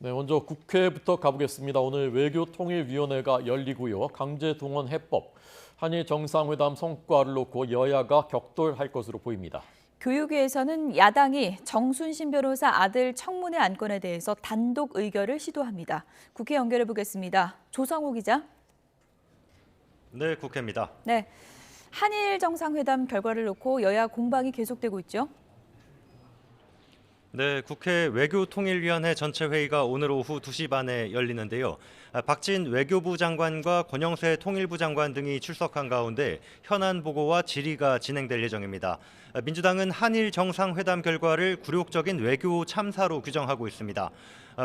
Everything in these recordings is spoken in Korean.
네, 먼저 국회부터 가보겠습니다. 오늘 외교통일위원회가 열리고요. 강제동원 해법, 한일 정상회담 성과를 놓고 여야가 격돌할 것으로 보입니다. 교육위에서는 야당이 정순신 변호사 아들 청문회 안건에 대해서 단독 의결을 시도합니다. 국회 연결해 보겠습니다. 조성호 기자. 네, 국회입니다. 네, 한일 정상회담 결과를 놓고 여야 공방이 계속되고 있죠. 네, 국회 외교통일위원회 전체 회의가 오늘 오후 2시 반에 열리는데요. 박진 외교부 장관과 권영세 통일부 장관 등이 출석한 가운데 현안 보고와 질의가 진행될 예정입니다. 민주당은 한일 정상회담 결과를 굴욕적인 외교 참사로 규정하고 있습니다.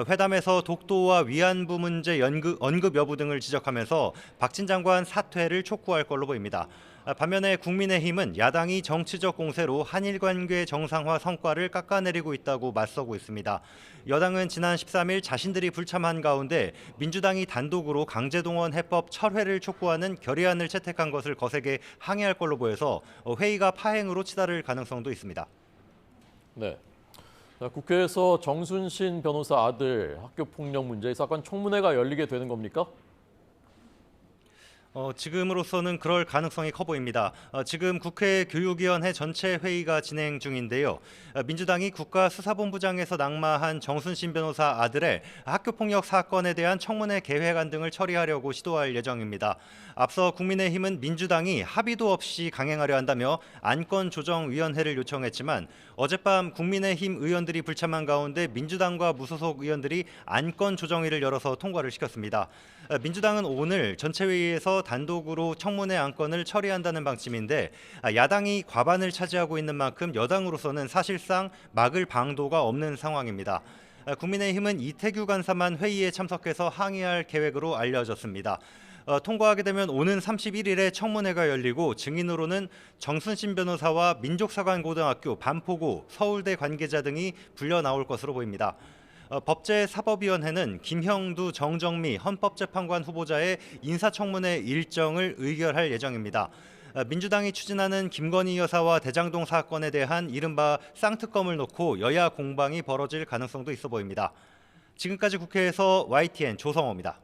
회담에서 독도와 위안부 문제 언급 여부 등을 지적하면서 박진 장관 사퇴를 촉구할 걸로 보입니다. 반면에 국민의힘은 야당이 정치적 공세로 한일 관계 정상화 성과를 깎아내리고 있다고 맞서고 있습니다. 여당은 지난 13일 자신들이 불참한 가운데 민주당이 단독으로 강제동원 해법 철회를 촉구하는 결의안을 채택한 것을 거세게 항의할 걸로 보여서 회의가 파행으로 치달을 가능성도 있습니다. 네. 자, 국회에서 정순신 변호사 아들 학교 폭력 문제 사건 청문회가 열리게 되는 겁니까? 지금으로서는 그럴 가능성이 커 보입니다. 지금 국회 교육위원회 전체 회의가 진행 중인데요. 민주당이 국가수사본부장에서 낙마한 정순신 변호사 아들의 학교폭력 사건에 대한 청문회 계획안 등을 처리하려고 시도할 예정입니다. 앞서 국민의힘은 민주당이 합의도 없이 강행하려 한다며 안건조정위원회를 요청했지만 어젯밤 국민의힘 의원들이 불참한 가운데 민주당과 무소속 의원들이 안건조정위를 열어서 통과를 시켰습니다. 민주당은 오늘 전체 회의에서 단독으로 청문회 안건을 처리한다는 방침인데 야당이 과반을 차지하고 있는 만큼 여당으로서는 사실상 막을 방도가 없는 상황입니다. 국민의힘은 이태규 간사만 회의에 참석해서 항의할 계획으로 알려졌습니다. 통과하게 되면 오는 31일에 청문회가 열리고 증인으로는 정순신 변호사와 민족사관고등학교, 반포고, 서울대 관계자 등이 불려 나올 것으로 보입니다. 법제사법위원회는 김형두, 정정미 헌법재판관 후보자의 인사청문회 일정을 의결할 예정입니다. 민주당이 추진하는 김건희 여사와 대장동 사건에 대한 이른바 쌍특검을 놓고 여야 공방이 벌어질 가능성도 있어 보입니다. 지금까지 국회에서 YTN 조성호입니다.